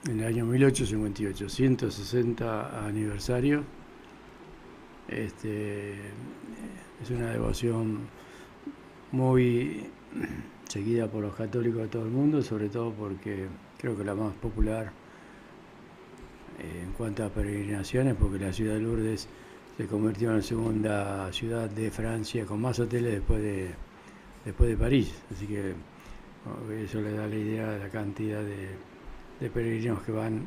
en el año 1858, 160 aniversario. Es una devoción muy seguida por los católicos de todo el mundo, sobre todo porque creo que la más popular en cuanto a peregrinaciones, porque la ciudad de Lourdes se convirtió en la segunda ciudad de Francia con más hoteles después de París. Así que eso le da la idea de la cantidad de peregrinos que van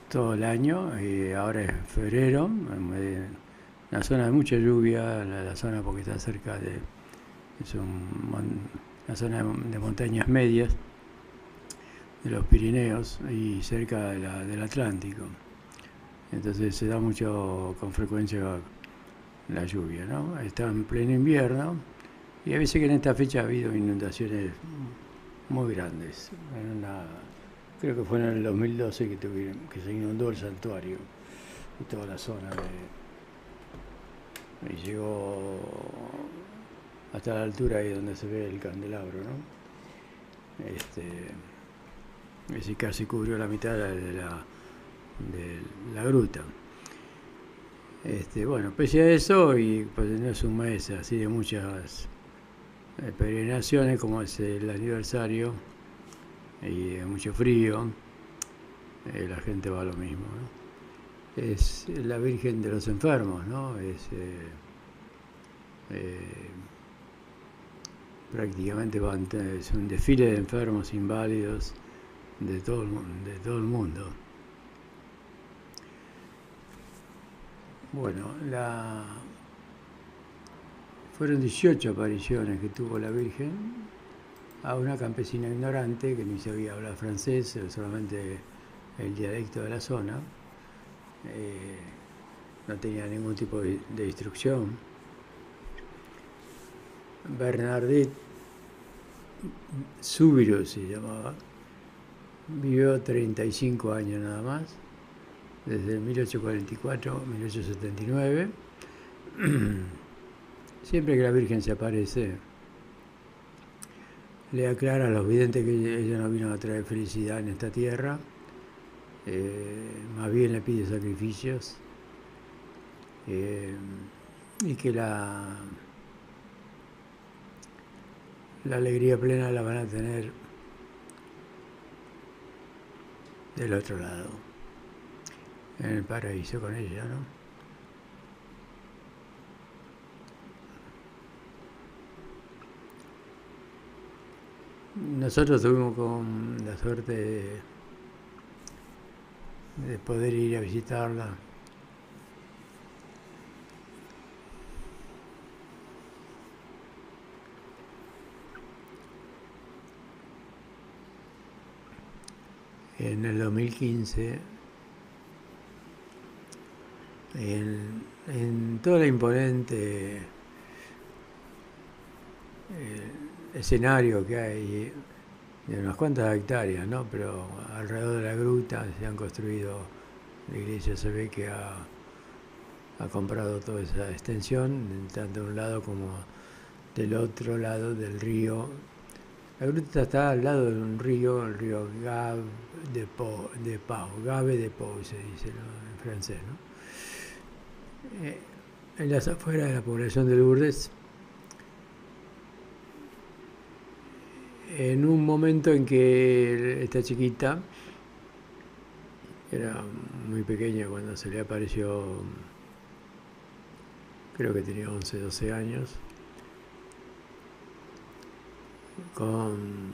todo el año. Y ahora es febrero, una zona de mucha lluvia, la zona porque está cerca de, es una zona de montañas medias de los Pirineos y cerca del Atlántico. Entonces se da mucho con frecuencia la lluvia, ¿no? Está en pleno invierno y a veces que en esta fecha ha habido inundaciones muy grandes. Creo que fue en el 2012 que se inundó el santuario y toda la zona y llegó hasta la altura ahí donde se ve el candelabro, ¿no? Ese casi cubrió la mitad de la gruta. Bueno, pese a eso, y pues no es un mes así de muchas peregrinaciones como es el aniversario y mucho frío, la gente va a lo mismo, ¿no? Es la Virgen de los Enfermos, ¿no? Prácticamente es un desfile de enfermos inválidos de todo el mundo. Bueno, fueron 18 apariciones que tuvo la Virgen a una campesina ignorante que ni sabía hablar francés, solamente el dialecto de la zona. No tenía ningún tipo de instrucción. Bernadette Soubirous se llamaba. Vivió 35 años nada más, desde 1844 a 1879. Siempre que la Virgen se aparece, le aclara a los videntes que ella no vino a traer felicidad en esta tierra, más bien le pide sacrificios, y que la alegría plena la van a tener del otro lado, en el paraíso con ella, ¿no? Nosotros tuvimos con la suerte de poder ir a visitarla. En el 2015, en todo el imponente escenario que hay de unas cuantas hectáreas, ¿no? Pero alrededor de la gruta se han construido, la iglesia se ve que ha comprado toda esa extensión, tanto de un lado como del otro lado del río. La gruta está al lado de un río, el río Gave de Pau, Gave de Pau se dice, ¿no? En francés, ¿no? En las afueras de la población de Lourdes, en un momento en que esta chiquita era muy pequeña cuando se le apareció, creo que tenía 11, 12 años, con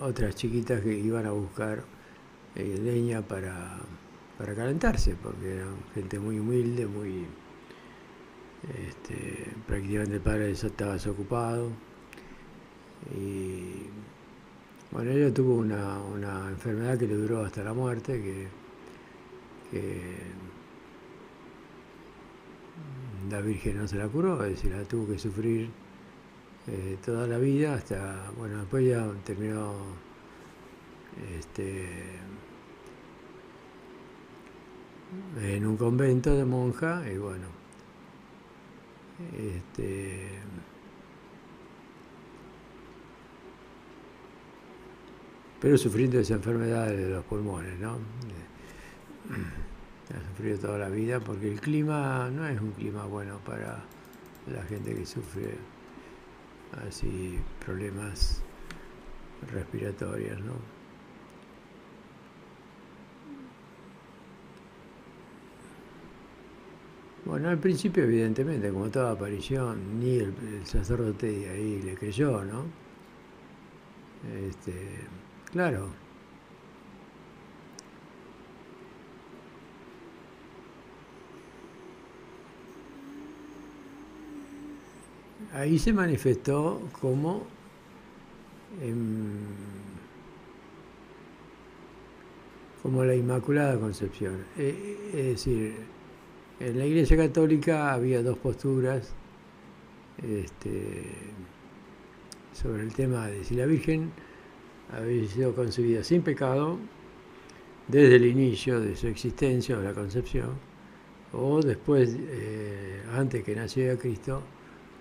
otras chiquitas que iban a buscar leña para calentarse, porque eran gente muy humilde, muy prácticamente el padre estaba desocupado. Y bueno, ella tuvo una enfermedad que le duró hasta la muerte, que la Virgen no se la curó, es decir, la tuvo que sufrir toda la vida hasta, bueno, después ya terminó en un convento de monja y bueno, este, pero sufriendo esa enfermedad de los pulmones, ¿no? Ha sufrido toda la vida porque el clima no es un clima bueno para la gente que sufre así problemas respiratorios, ¿no? Bueno, al principio, evidentemente, como toda aparición, ni el sacerdote de ahí le creyó, ¿no? Claro, ahí se manifestó como la Inmaculada Concepción. Es decir, en la Iglesia Católica había dos posturas sobre el tema de si la Virgen había sido concebida sin pecado desde el inicio de su existencia o la concepción, o después, antes que naciera Cristo,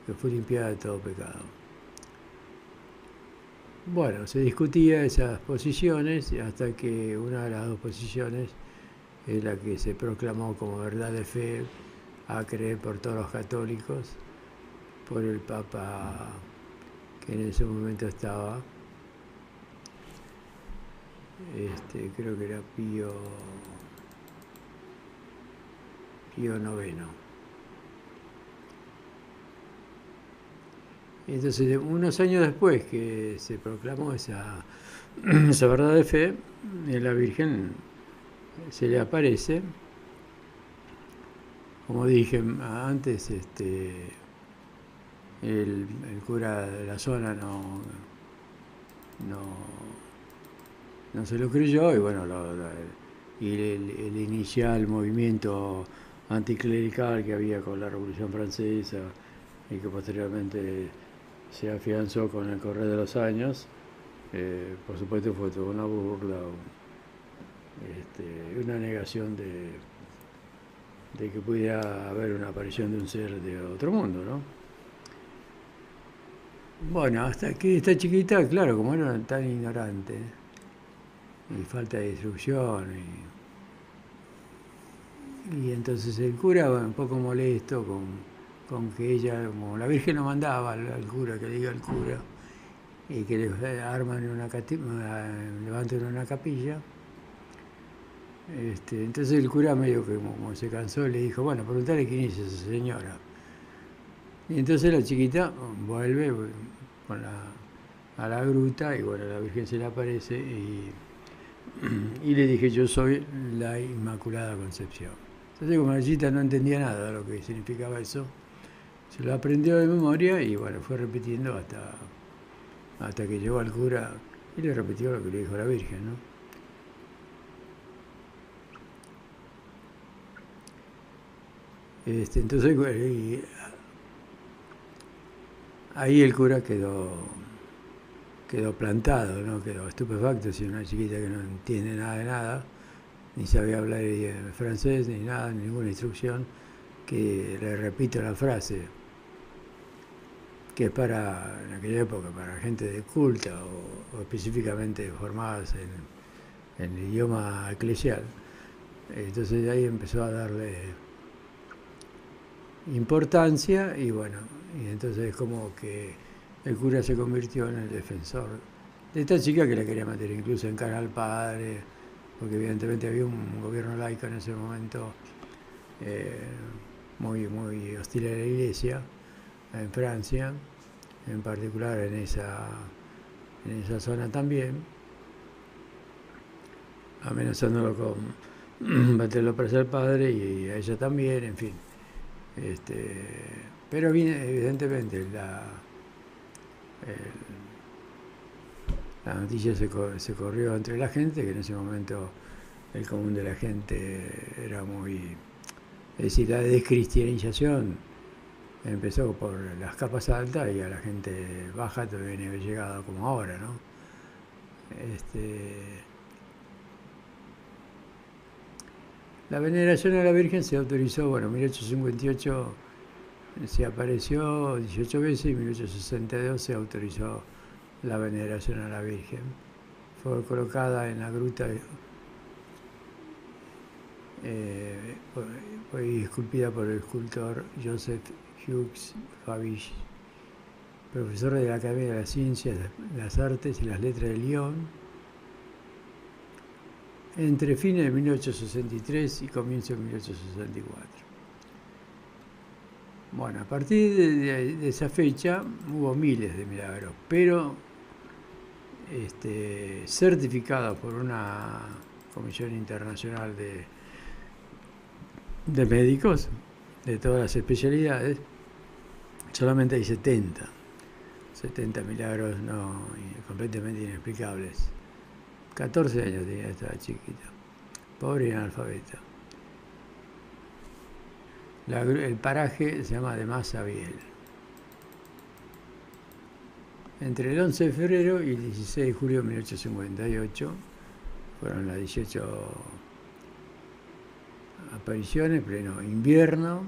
que fue limpiada de todo pecado. Bueno, se discutía esas posiciones hasta que una de las dos posiciones es la que se proclamó como verdad de fe a creer por todos los católicos, por el Papa que en ese momento estaba, creo que era Pío IX. Entonces, unos años después que se proclamó esa verdad de fe, la Virgen se le aparece, como dije antes, el cura de la zona no se lo creyó, y bueno, el inicial movimiento anticlerical que había con la Revolución Francesa y que posteriormente se afianzó con el correr de los años, por supuesto fue toda una burla, una negación de que pudiera haber una aparición de un ser de otro mundo, ¿no? Bueno, hasta que esta chiquita, claro, como era tan ignorante y falta de instrucción, y entonces el cura, un poco molesto con que ella, como la Virgen lo mandaba al cura, que le diga al cura, y que le arman levanten una capilla. Entonces el cura medio que como se cansó le dijo, bueno, preguntale quién es esa señora. Y entonces la chiquita vuelve a la gruta y bueno, la Virgen se le aparece y le dije, yo soy la Inmaculada Concepción. Entonces como la chiquita no entendía nada de lo que significaba eso, se lo aprendió de memoria y bueno, fue repitiendo hasta que llegó al cura y le repitió lo que le dijo la Virgen, ¿no? Entonces ahí el cura quedó plantado, ¿no? Quedó estupefacto, si una chiquita que no entiende nada de nada, ni sabía hablar francés, ni nada, ni ninguna instrucción, que le repito la frase, que es en aquella época, para gente de culta o específicamente formadas en el idioma eclesial. Entonces ahí empezó a darle importancia y bueno, y entonces es como que el cura se convirtió en el defensor de esta chica que la quería meter incluso en cara al padre, porque evidentemente había un gobierno laico en ese momento muy, muy hostil a la Iglesia en Francia, en particular en esa zona también, amenazándolo con meterlo preso al padre y a ella también, en fin. Pero evidentemente la noticia se corrió entre la gente, que en ese momento el común de la gente era muy... Es decir, la descristianización empezó por las capas altas y a la gente baja todavía no había llegado como ahora, ¿no? La veneración a la Virgen se autorizó, bueno, en 1858 se apareció 18 veces y en 1862 se autorizó la veneración a la Virgen. fue colocada en la gruta fue esculpida por el escultor Joseph Hughes Fabish, profesor de la Academia de las Ciencias, las Artes y las Letras de Lyon, entre fines de 1863 y comienzo de 1864. Bueno, a partir de esa fecha hubo miles de milagros, pero certificados por una comisión internacional de médicos de todas las especialidades, solamente hay 70 milagros completamente inexplicables. 14 años tenía esta chiquita, pobre y analfabeta. El paraje se llama de Massabielle. Entre el 11 de febrero y el 16 de julio de 1858 fueron las 18 apariciones, pleno invierno.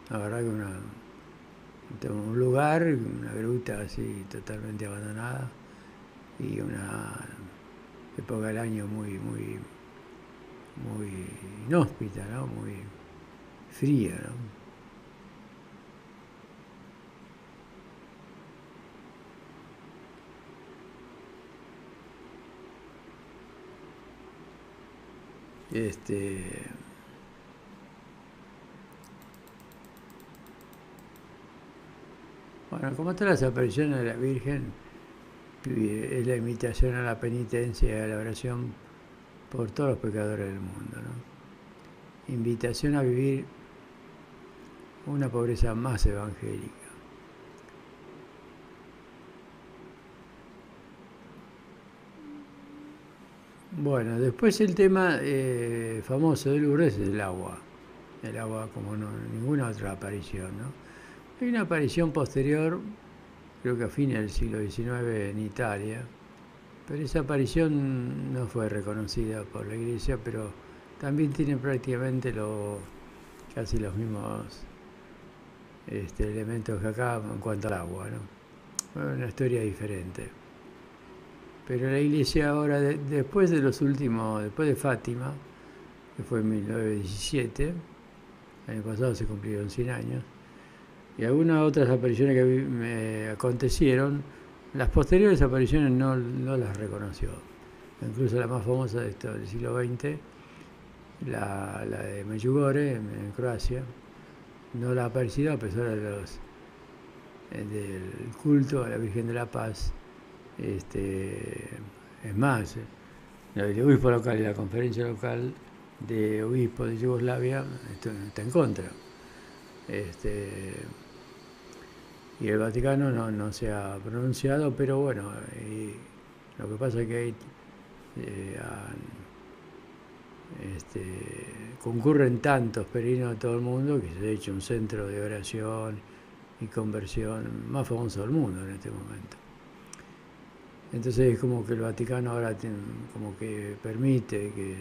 La verdad que un lugar, una gruta así totalmente abandonada y una época del año muy inhóspita, ¿no? Muy fría, ¿no? Bueno, como todas las apariciones de la Virgen, es la invitación a la penitencia y a la oración por todos los pecadores del mundo, ¿no? Invitación a vivir una pobreza más evangélica. Bueno, después el tema famoso de Lourdes es el agua como ninguna otra aparición, ¿no? Hay una aparición posterior, creo que a fines del siglo XIX en Italia, pero esa aparición no fue reconocida por la Iglesia, pero también tiene prácticamente casi los mismos elementos que acá en cuanto al agua, ¿no? Una historia diferente. Pero la Iglesia ahora, después de Fátima, que fue en 1917, el año pasado se cumplieron 100 años, y algunas otras apariciones que me acontecieron, las posteriores apariciones no las reconoció. Incluso la más famosa del siglo XX, la de Medjugorje, en Croacia, no la ha aparecido a pesar del culto a la Virgen de la Paz. Es más, el obispo local y la conferencia local de obispos de Yugoslavia está en contra. Y el Vaticano no se ha pronunciado, pero bueno, lo que pasa es que concurren tantos peregrinos de todo el mundo que se ha hecho un centro de oración y conversión más famoso del mundo en este momento. Entonces es como que el Vaticano ahora como que permite que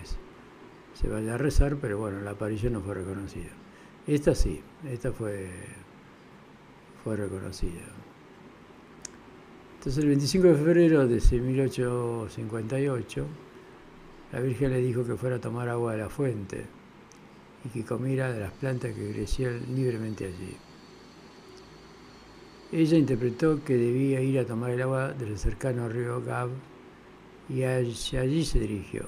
se vaya a rezar, pero bueno, la aparición no fue reconocida. Esta sí, esta fue reconocida. Entonces el 25 de febrero de 1858, la Virgen le dijo que fuera a tomar agua de la fuente y que comiera de las plantas que crecían libremente allí. Ella interpretó que debía ir a tomar el agua del cercano río Gab y hacia allí se dirigió.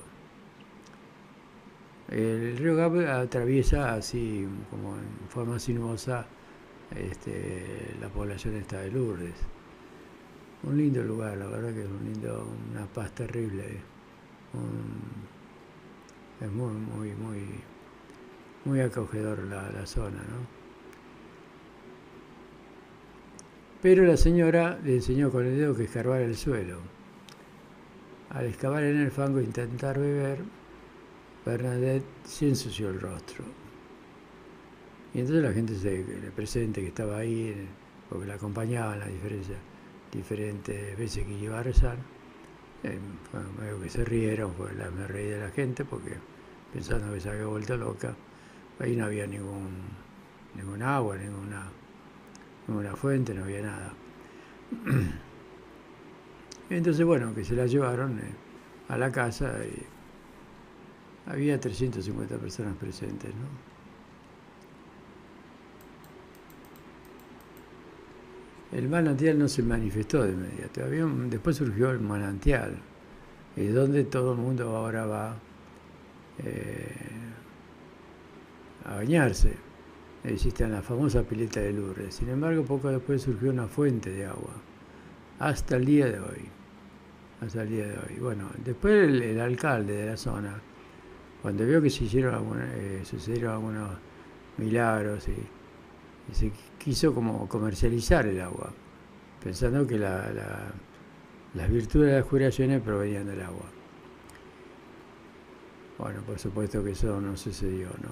El río Gab atraviesa así como en forma sinuosa la población esta de Lourdes. Un lindo lugar, la verdad que es una paz terrible. Es muy acogedor la zona, ¿no? Pero la señora le enseñó con el dedo que escarbar el suelo. Al excavar en el fango e intentar beber, Bernadette se ensució el rostro. Y entonces la gente presente que estaba ahí, porque la acompañaban las diferentes veces que iba a rezar, medio que se rieron, me reí de la gente porque pensando que se había vuelto loca. Ahí no había ningún agua, ninguna fuente, no había nada. Entonces, bueno, que se la llevaron a la casa y había 350 personas presentes, ¿no? El manantial no se manifestó de inmediato. Después surgió el manantial, es donde todo el mundo ahora va a bañarse. Existe la famosa pileta de Lourdes. Sin embargo, poco después surgió una fuente de agua, hasta el día de hoy. Hasta el día de hoy. Bueno, después el alcalde de la zona, cuando vio que sucedieron algunos milagros y se quiso como comercializar el agua, pensando que las virtudes de las curaciones provenían del agua. Bueno, por supuesto que eso no sucedió, ¿no?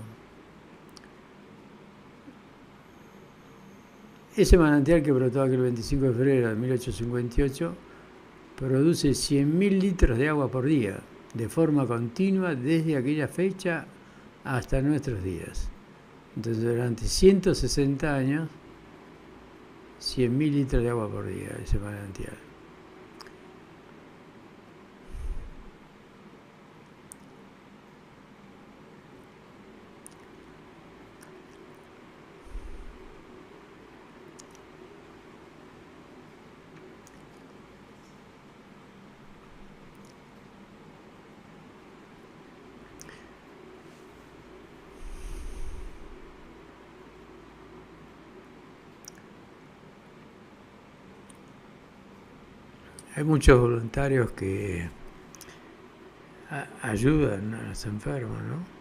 Ese manantial que brotó aquel 25 de febrero de 1858 produce 100.000 litros de agua por día, de forma continua desde aquella fecha hasta nuestros días. Entonces, durante 160 años, 100.000 litros de agua por día, ese manantial. Hay muchos voluntarios que ayudan a los enfermos, ¿no?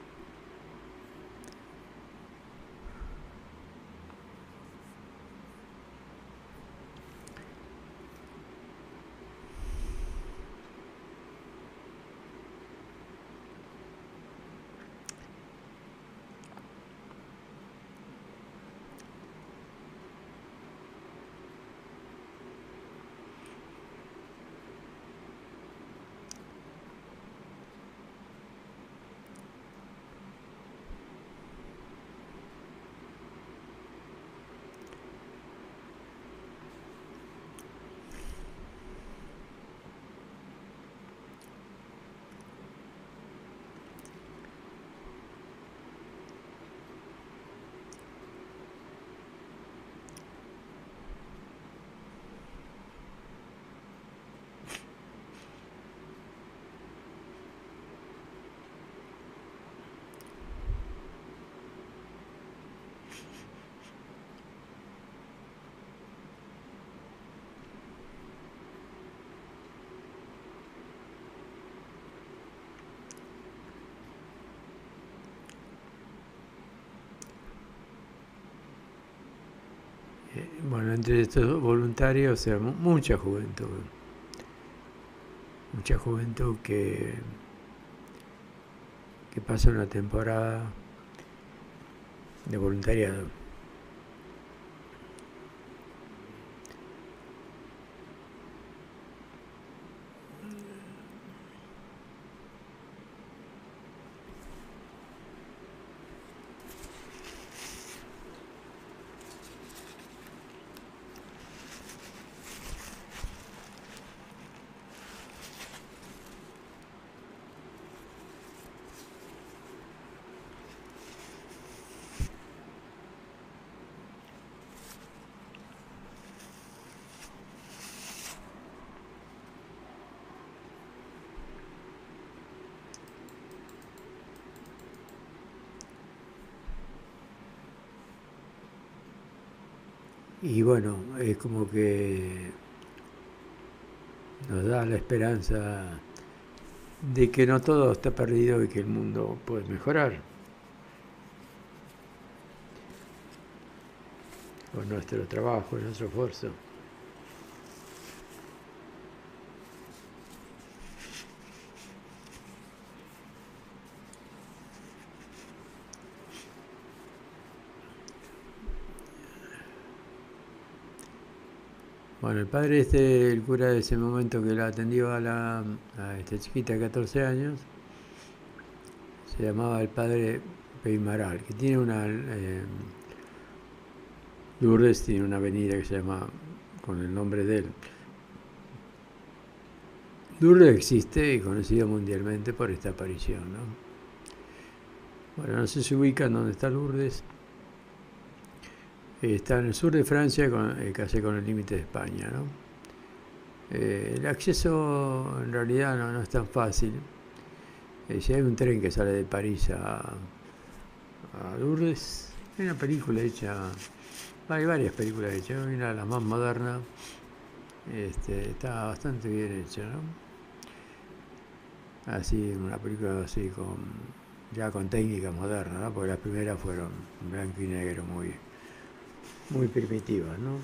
Bueno, entre estos voluntarios, o sea, mucha juventud que pasa una temporada de voluntariado. Y bueno, es como que nos da la esperanza de que no todo está perdido y que el mundo puede mejorar con nuestro trabajo, nuestro esfuerzo. Bueno, el padre el cura de ese momento que la atendió a esta chiquita de 14 años, se llamaba el padre Peimaral, que tiene Lourdes tiene una avenida que se llama con el nombre de él. Lourdes existe y conocida mundialmente por esta aparición, ¿no? Bueno, no sé si se ubican dónde está Lourdes. Está en el sur de Francia, casi con el límite de España, ¿no? El acceso en realidad no es tan fácil. Si hay un tren que sale de París a Lourdes, hay una película hecha, hay varias películas hechas, una de las más modernas, está bastante bien hecha, ¿no? Así, una película así ya con técnica moderna, ¿no? Porque las primeras fueron en blanco y negro, muy primitivas, ¿no?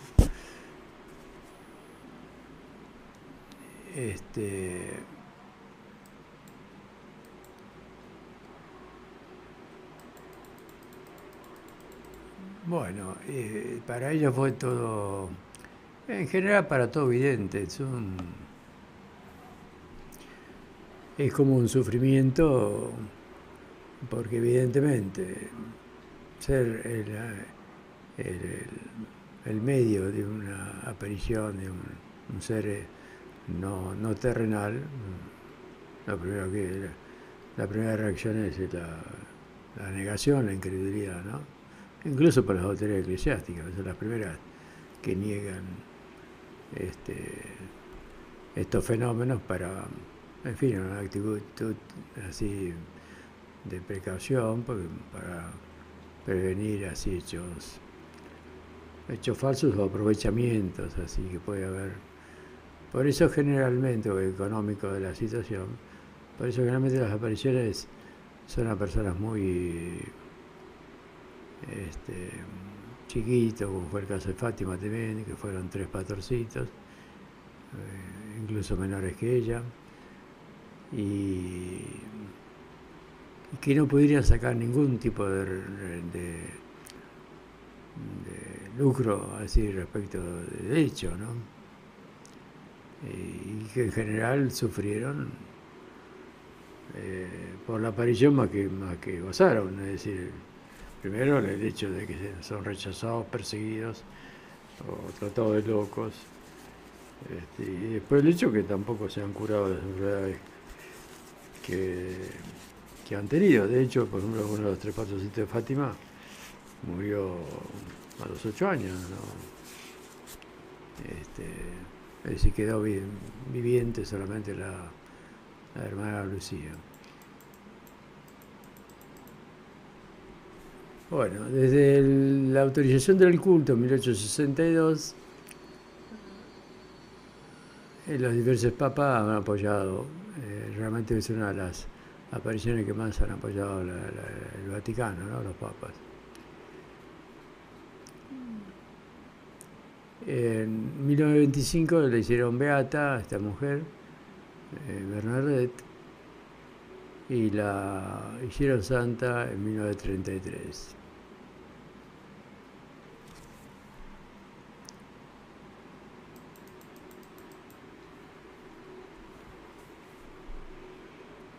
Bueno, para ella fue todo, en general para todo vidente, es como un sufrimiento, porque evidentemente ser el medio de una aparición de un ser no terrenal, lo primero la primera reacción es la negación, la incredulidad, ¿no? Incluso por las autoridades eclesiásticas, son las primeras que niegan estos fenómenos en fin, una actitud así de precaución para prevenir así hechos falsos o aprovechamientos así que puede haber. Por eso generalmente, o económico de la situación, por eso generalmente las apariciones son a personas muy chiquitos, como fue el caso de Fátima también, que fueron 3 pastorcitos, incluso menores que ella, y que no pudieran sacar ningún tipo de lucro así respecto de hecho, ¿no? Y que en general sufrieron por la aparición más que gozaron, es decir, primero el hecho de que son rechazados, perseguidos o tratados de locos, y después el hecho que tampoco se han curado de las enfermedades que han tenido. De hecho, por ejemplo, uno de los 3 pastorcitos de Fátima murió a los 8 años, ¿no? Es decir, quedó viviente solamente la hermana Lucía. Bueno, desde la autorización del culto en 1862, los diversos papas han apoyado, realmente es una de las apariciones que más han apoyado el Vaticano, ¿no? Los papas. En 1925 le hicieron beata a esta mujer, Bernadette, y la hicieron santa en 1933.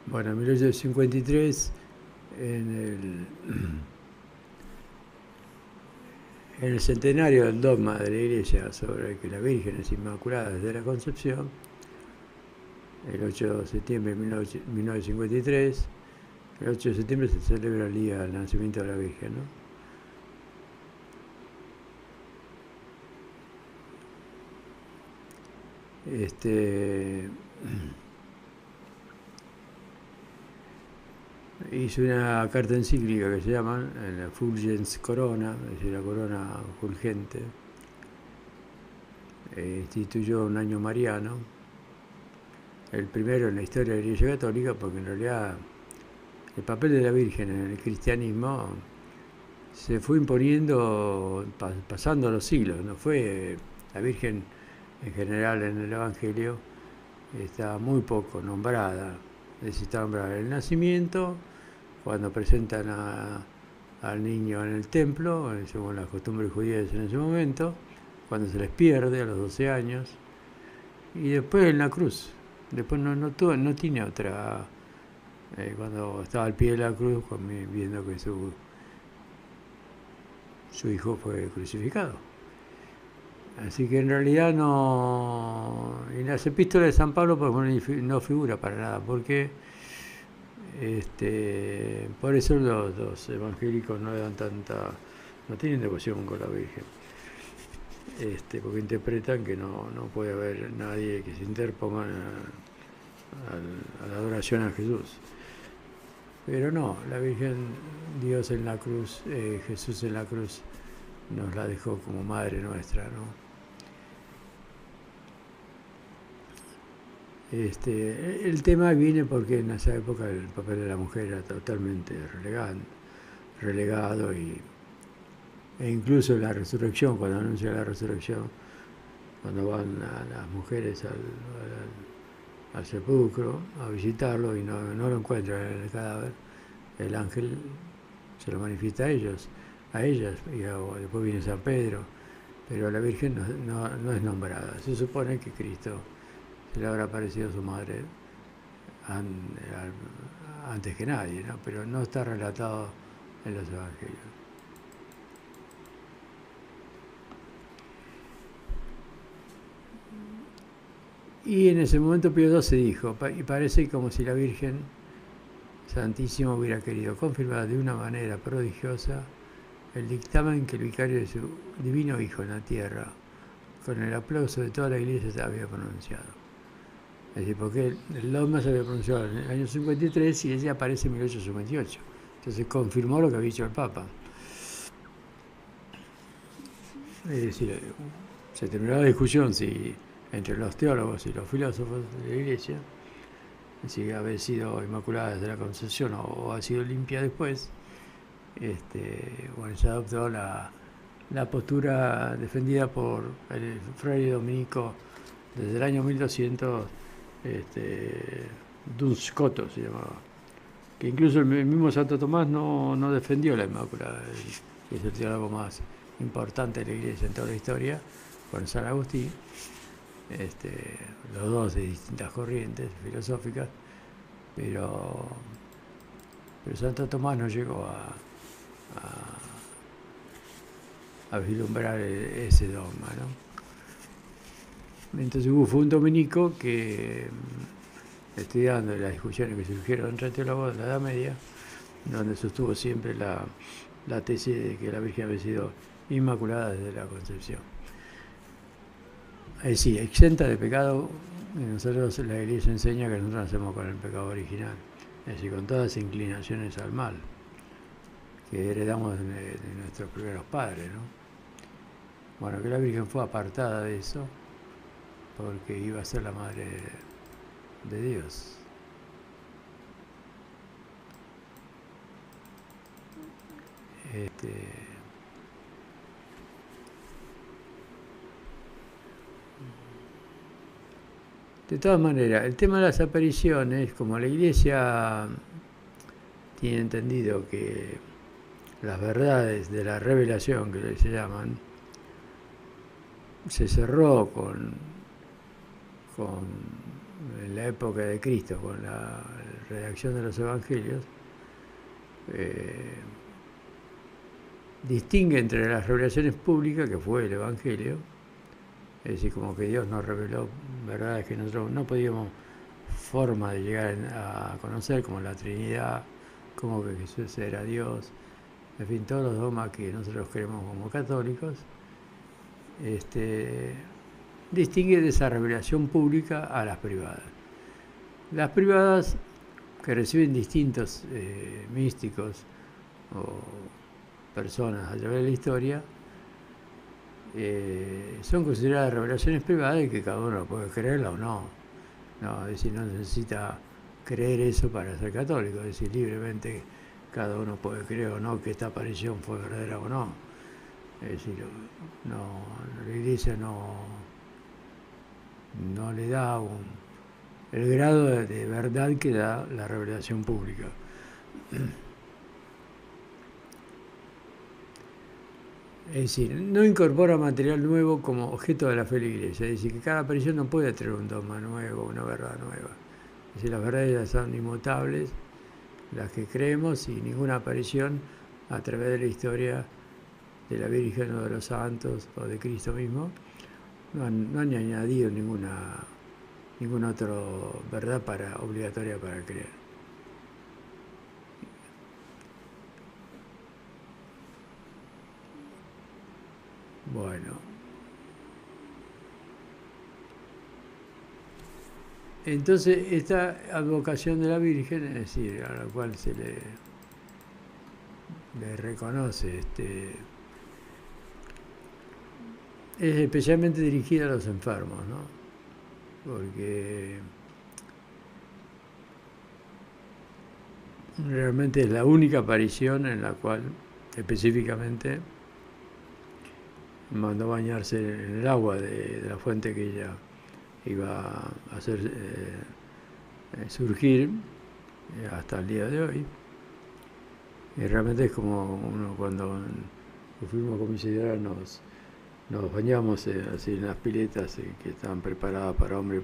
Bueno, en 1853, en el centenario del dogma de la Iglesia sobre que la Virgen es inmaculada desde la concepción, el 8 de septiembre de 1953, el 8 de septiembre se celebra el día del nacimiento de la Virgen, ¿no? Hizo una carta encíclica que se llama la Fulgens Corona, es decir, la corona fulgente. Instituyó un año mariano, el primero en la historia de la Iglesia Católica, porque en realidad el papel de la Virgen en el cristianismo se fue imponiendo pasando los siglos. No fue la Virgen en general en el Evangelio, está muy poco nombrada. Es decir, está nombrada el nacimiento, cuando presentan al niño en el templo, según las costumbres judías en ese momento, cuando se les pierde a los 12 años, y después en la cruz. Después no tiene otra. Cuando estaba al pie de la cruz, viendo que su hijo fue crucificado. Así que en realidad no. En las epístolas de San Pablo pues, no figura para nada, porque por eso los evangélicos no le dan tanta. No tienen devoción con la Virgen. Porque interpretan que no puede haber nadie que se interponga a la adoración a Jesús. Pero no, la Virgen, Dios en la cruz, Jesús en la cruz, nos la dejó como madre nuestra, ¿no? El tema viene porque en esa época el papel de la mujer era totalmente relegado e incluso la resurrección, cuando anuncia la resurrección, cuando van las mujeres al sepulcro a visitarlo y no lo encuentran en el cadáver, el ángel se lo manifiesta a ellas, y después viene San Pedro, pero la Virgen no es nombrada. Se supone que Cristo se le habrá aparecido a su madre antes que nadie, ¿no? Pero no está relatado en los evangelios. Y en ese momento Pío XII dijo, y parece como si la Virgen Santísima hubiera querido confirmar de una manera prodigiosa el dictamen que el vicario de su divino Hijo en la tierra, con el aplauso de toda la Iglesia, se había pronunciado. Es decir, porque el dogma se había pronunciado en el año 53 y ella aparece en 1858. Entonces confirmó lo que había dicho el Papa. Es decir, se terminó la discusión entre los teólogos y los filósofos de la Iglesia, si había sido inmaculada desde la concepción o ha sido limpia después. Se adoptó la postura defendida por el fraile dominico desde el año 1200, Duns Scoto se llamaba, que incluso el mismo Santo Tomás no defendió la Inmaculada, que es el teólogo más importante de la Iglesia en toda la historia, con San Agustín, los dos de distintas corrientes filosóficas, pero Santo Tomás no llegó a vislumbrar ese dogma, ¿no? Entonces fue un dominico que, estudiando las discusiones que surgieron entre teólogos de la Edad Media, donde sostuvo siempre la tesis de que la Virgen había sido inmaculada desde la concepción. Es decir, exenta de pecado, y nosotros la Iglesia enseña que nosotros nacemos con el pecado original, es decir, con todas las inclinaciones al mal que heredamos de nuestros primeros padres, ¿no? Bueno, que la Virgen fue apartada de eso porque iba a ser la madre de Dios. De todas maneras, el tema de las apariciones, como la Iglesia tiene entendido que las verdades de la revelación, que se llaman, se cerró en la época de Cristo, con la redacción de los evangelios, distingue entre las revelaciones públicas, que fue el evangelio, es decir, como que Dios nos reveló verdades que nosotros no podíamos forma de llegar a conocer, como la Trinidad, como que Jesús era Dios, en fin, todos los dogmas que nosotros creemos como católicos, distingue de esa revelación pública a las privadas. Las privadas, que reciben distintos místicos o personas a través de la historia, son consideradas revelaciones privadas y que cada uno puede creerla o no. Es decir, no necesita creer eso para ser católico, es decir, libremente cada uno puede creer o no que esta aparición fue verdadera o no. Es decir, la Iglesia no le da el grado de verdad que da la revelación pública. Es decir, no incorpora material nuevo como objeto de la fe de la Iglesia. Es decir, que cada aparición no puede tener un dogma nuevo, una verdad nueva. Es decir, las verdades ya son inmutables, las que creemos, y ninguna aparición a través de la historia de la Virgen o de los santos o de Cristo mismo no han añadido ninguna otra verdad obligatoria para creer. Bueno, entonces esta advocación de la Virgen, es decir, a la cual se le reconoce, es especialmente dirigida a los enfermos, ¿no? Porque realmente es la única aparición en la cual específicamente mandó bañarse en el agua de la fuente que ella iba a hacer surgir hasta el día de hoy. Y realmente es como uno cuando fuimos con mis ideas nos bañamos así en las piletas que estaban preparadas para hombres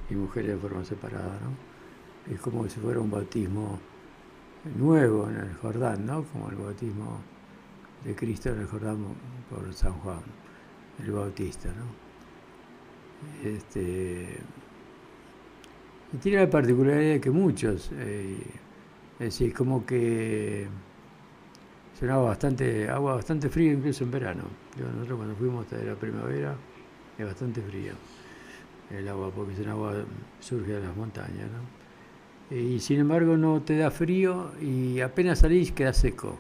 y mujeres de forma separada, ¿no? Es como si fuera un bautismo nuevo en el Jordán, ¿no? Como el bautismo de Cristo en el Jordán por San Juan, el Bautista, ¿no? Y tiene la particularidad de que muchos, es decir, como que es un agua bastante fría incluso en verano. Nosotros cuando fuimos hasta la primavera es bastante fría el agua, porque es un agua surge de las montañas, ¿no? Y sin embargo no te da frío y apenas salís queda seco.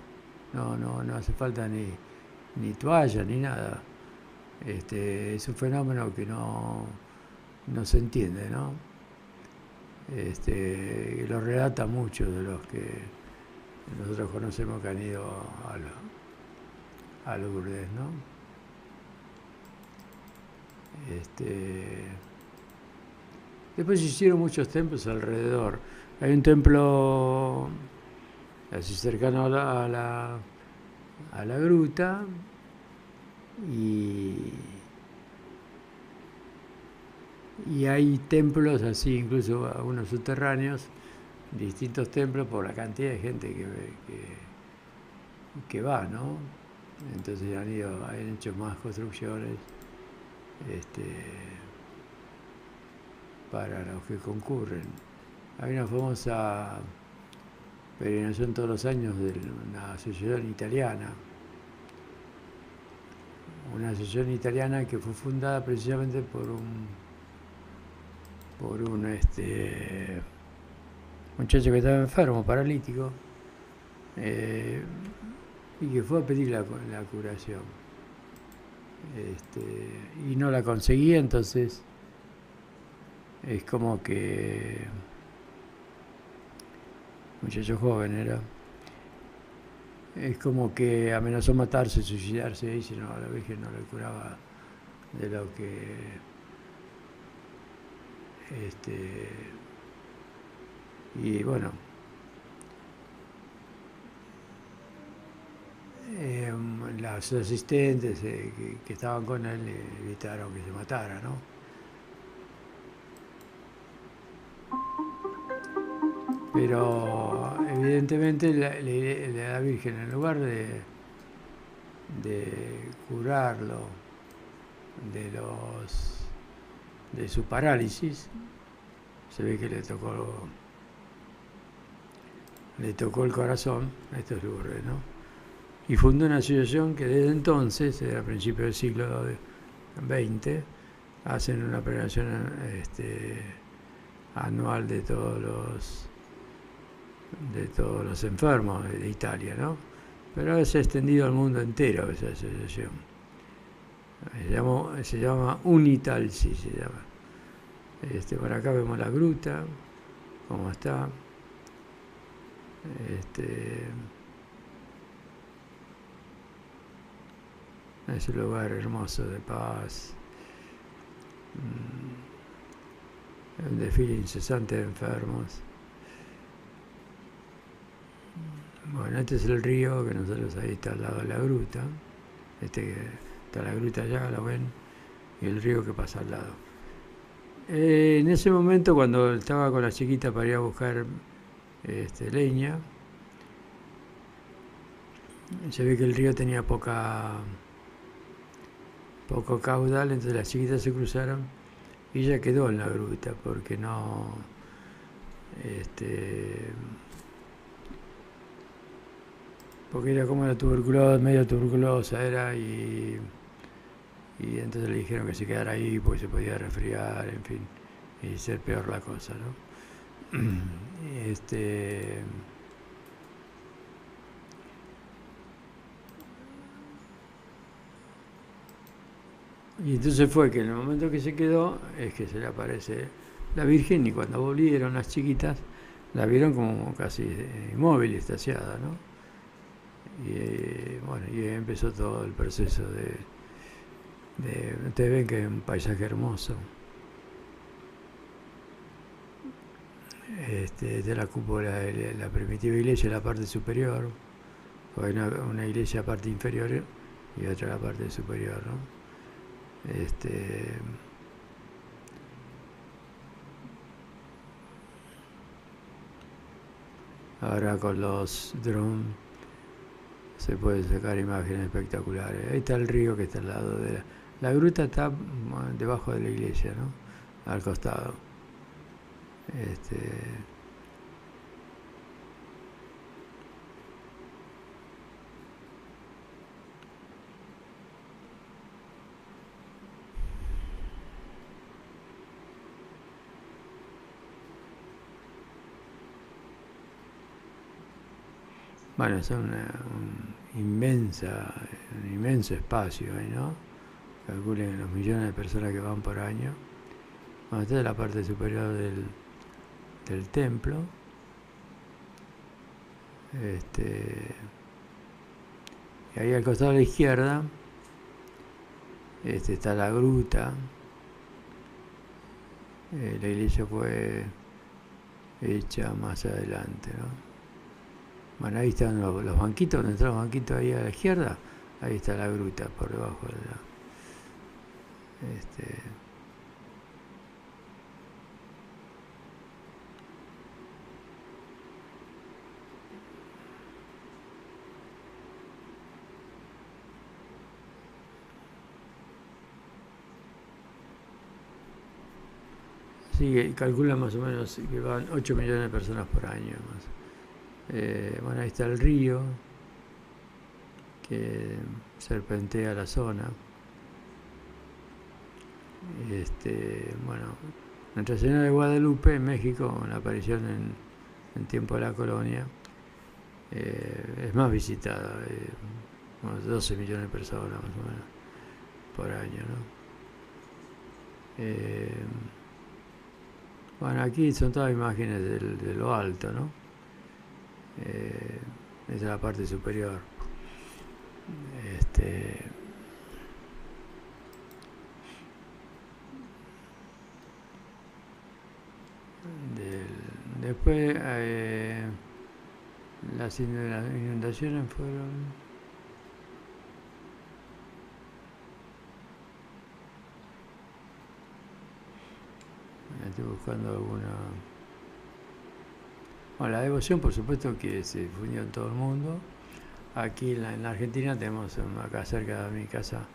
No hace falta ni toalla ni nada. Es un fenómeno que no se entiende, ¿no? Lo relata muchos de los que nosotros conocemos que han ido a Lourdes, ¿no? Después se hicieron muchos templos alrededor. Hay un templo así cercano a la gruta y hay templos así, incluso algunos subterráneos, distintos templos por la cantidad de gente que va, ¿no? Entonces han hecho más construcciones para los que concurren. Hay una famosa peregrinación todos los años de una asociación italiana. Una asociación italiana que fue fundada precisamente por un muchacho que estaba enfermo, paralítico, y que fue a pedir la curación. Y no la conseguía, entonces es como que muchacho joven era, es como que amenazó matarse, suicidarse ahí si no la Virgen no le curaba de lo que y bueno, los asistentes que estaban con él evitaron que se matara, ¿no? Pero evidentemente la Virgen, en lugar de curarlo de su parálisis, se ve que le tocó el corazón. Esto es Lourdes, ¿no? Y fundó una asociación que desde entonces, a principios del siglo XX, hacen una peregrinación anual de todos los enfermos de Italia, ¿no? Pero se ha extendido al mundo entero esa asociación. Se llama Unitalsi, se llama. Por acá vemos la gruta, cómo está. Es un lugar hermoso de paz. Un desfile incesante de enfermos. Bueno, este es el río que nosotros ahí está al lado de la gruta. Está la gruta allá, ¿lo ven? Y el río que pasa al lado. En ese momento, cuando estaba con la chiquita para ir a buscar leña, se ve que el río tenía poca poco caudal, entonces las chiquitas se cruzaron y ella quedó en la gruta porque no, porque era como la tuberculosis, medio tuberculosa era, y entonces le dijeron que se quedara ahí porque se podía resfriar, en fin, y ser peor la cosa, ¿no? Y entonces fue que en el momento que se quedó es que se le aparece la Virgen, y cuando volvieron las chiquitas la vieron como casi inmóvil, estasiada, ¿no? Y bueno, y empezó todo el proceso ustedes ven que es un paisaje hermoso. De la cúpula de la primitiva iglesia, la parte superior, hay una iglesia parte inferior y otra la parte superior, ¿no? Ahora con los drones se pueden sacar imágenes espectaculares. Ahí está el río que está al lado de la gruta, está debajo de la iglesia, ¿no? Al costado. Bueno, es un inmenso espacio ahí, ¿no? Calculen los millones de personas que van por año. Bueno, esta es la parte superior del templo. Y ahí al costado de la izquierda está la gruta. La iglesia fue hecha más adelante, ¿no? Bueno, ahí están los banquitos, donde están los banquitos ahí a la izquierda, ahí está la gruta por debajo de la. Sí, calcula más o menos que van 8 millones de personas por año más. Bueno, ahí está el río que serpentea la zona. Bueno, Nuestra Señora de Guadalupe en México, con la aparición en tiempo de la colonia, es más visitada, unos 12 millones de personas más o menos por año, ¿no? Bueno, aquí son todas imágenes de lo alto, ¿no? Esa es la parte superior. Después las inundaciones fueron. Estoy buscando alguna. Bueno, la devoción, por supuesto, que se difundió en todo el mundo. Aquí en la Argentina tenemos, acá cerca de mi casa,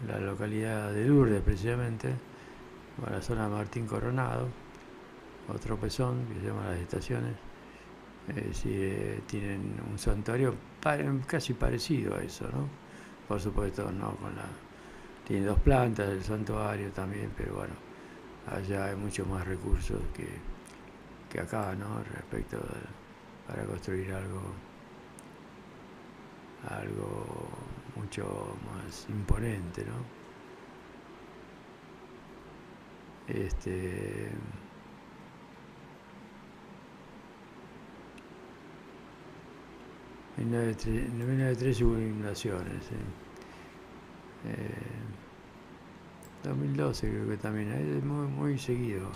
en la localidad de Lourdes, precisamente, en la zona de Martín Coronado, otro pezón que se llama Las Estaciones. Tienen un santuario casi parecido a eso, ¿no? Por supuesto, no con la. Tiene 2 plantas el santuario también, pero bueno, allá hay muchos más recursos que acá, ¿no? Respecto para construir algo mucho más imponente, ¿no? 1903 hubo inundaciones. 2012 creo que también, es muy seguido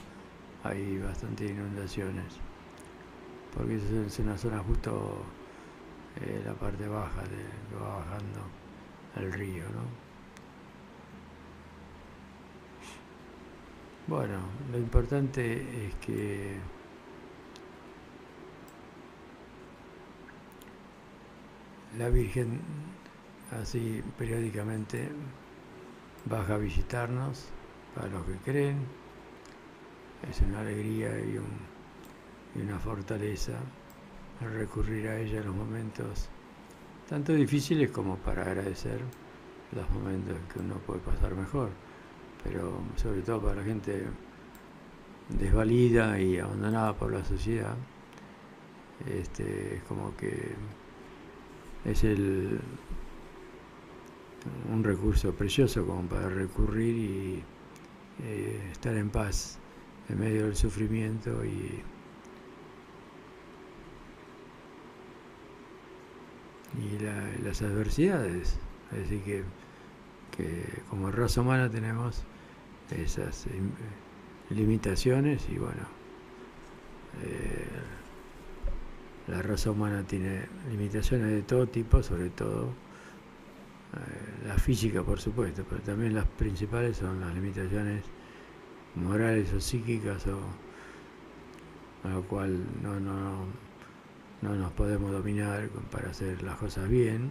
hay bastantes inundaciones, porque es una zona justo la parte baja que va bajando al río, ¿no? Bueno, lo importante es que la Virgen así periódicamente baja a visitarnos, para los que creen. Es una alegría y una fortaleza recurrir a ella en los momentos tanto difíciles como para agradecer los momentos que uno puede pasar mejor, pero sobre todo para la gente desvalida y abandonada por la sociedad. Es como que es un recurso precioso como para recurrir y estar en paz en medio del sufrimiento y las adversidades. Es decir, que como raza humana tenemos esas limitaciones y bueno, la raza humana tiene limitaciones de todo tipo, sobre todo la física, por supuesto, pero también las principales son las limitaciones morales o psíquicas, a lo cual no nos podemos dominar para hacer las cosas bien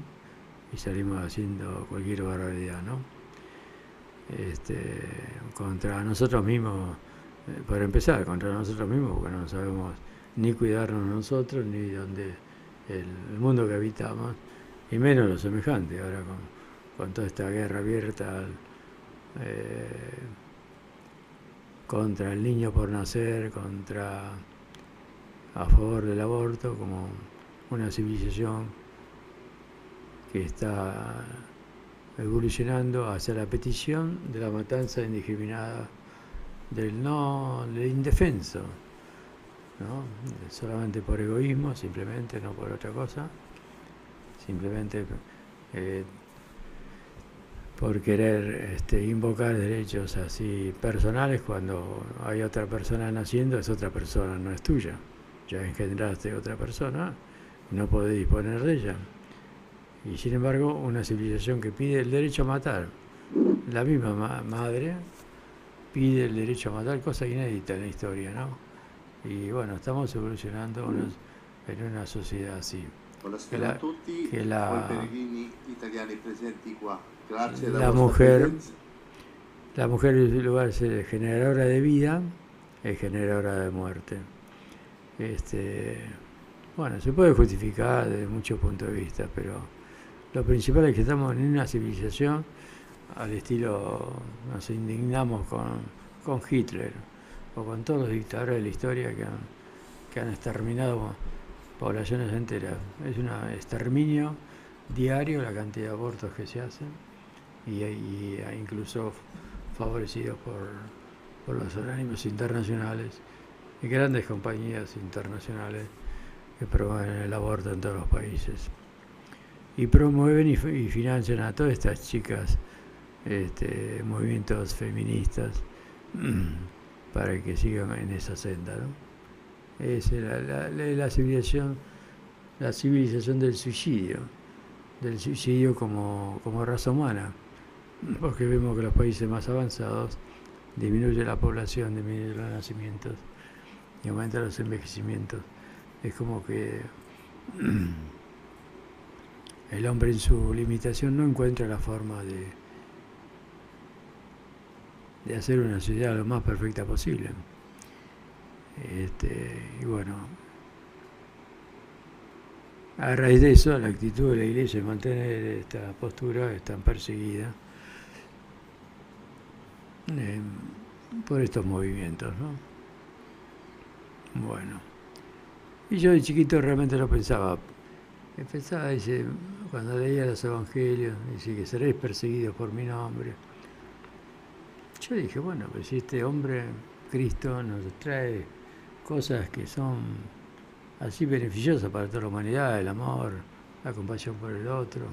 y salimos haciendo cualquier barbaridad, ¿no? Contra nosotros mismos, para empezar, contra nosotros mismos, porque no sabemos ni cuidarnos nosotros, ni donde el mundo que habitamos, y menos los semejantes, ahora con toda esta guerra abierta contra el niño por nacer, a favor del aborto, como una civilización que está evolucionando hacia la petición de la matanza indiscriminada del indefenso, ¿no? Solamente por egoísmo, simplemente, no por otra cosa, simplemente por querer invocar derechos así personales cuando hay otra persona naciendo, es otra persona, no es tuya. Ya engendraste otra persona, no podés disponer de ella. Y sin embargo, una civilización que pide el derecho a matar, la misma madre pide el derecho a matar, cosa inédita en la historia, ¿no? Y bueno, estamos evolucionando en una sociedad así. Buonasera a tutti, che voi peregrini italiani presenti qua. Grazie la mujer, en lugar de ser generadora de vida, es generadora de muerte. Bueno, se puede justificar desde muchos puntos de vista, pero lo principal es que estamos en una civilización al estilo, nos indignamos con Hitler o con todos los dictadores de la historia que han exterminado poblaciones enteras. Es un exterminio diario la cantidad de abortos que se hacen y incluso favorecidos por los organismos internacionales y grandes compañías internacionales que promueven el aborto en todos los países y promueven y financian a todas estas chicas movimientos feministas para que sigan en esa senda, ¿no? Es la civilización del suicidio como raza humana, porque vemos que los países más avanzados disminuye la población, disminuye los nacimientos y aumenta los envejecimientos. Es como que el hombre en su limitación no encuentra la forma de hacer una sociedad lo más perfecta posible. Y bueno, a raíz de eso, la actitud de la Iglesia de mantener esta postura es tan perseguida por estos movimientos, ¿no? Bueno, y yo de chiquito realmente lo pensaba. Dice, cuando leía los evangelios, dice que seréis perseguidos por mi nombre. Yo dije, bueno, pues si este hombre, Cristo, nos trae cosas que son así beneficiosas para toda la humanidad, el amor, la compasión por el otro,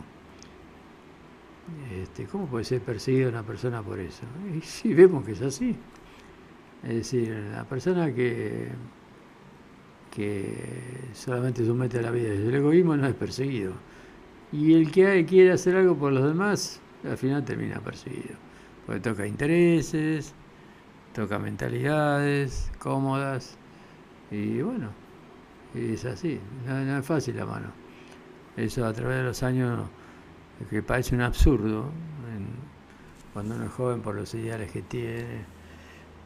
¿cómo puede ser perseguida una persona por eso? Y sí, vemos que es así. Es decir, la persona que solamente somete a la vida desde el egoísmo no es perseguido. Y el que quiere hacer algo por los demás, al final termina perseguido. Porque toca intereses, toca mentalidades cómodas, y bueno, es así, no es fácil la mano. Eso a través de los años, que parece un absurdo cuando uno es joven por los ideales que tiene,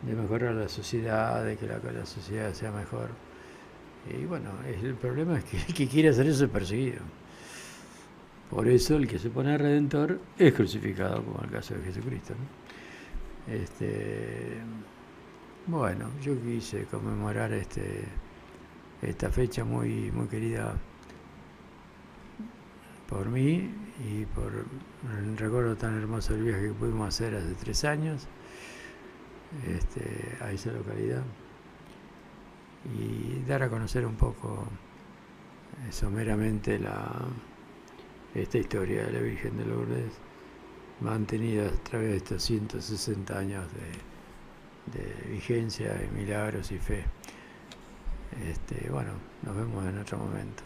de mejorar la sociedad, de que la sociedad sea mejor. Y bueno, el problema es que el que quiere hacer eso es perseguido. Por eso el que se pone redentor es crucificado, como en el caso de Jesucristo, ¿no? Bueno, yo quise conmemorar esta fecha muy, muy querida por mí y por el recuerdo tan hermoso del viaje que pudimos hacer hace 3 años a esa localidad, y dar a conocer un poco someramente esta historia de la Virgen de Lourdes, mantenida a través de estos 160 años de vigencia, de milagros y fe. Bueno, nos vemos en otro momento.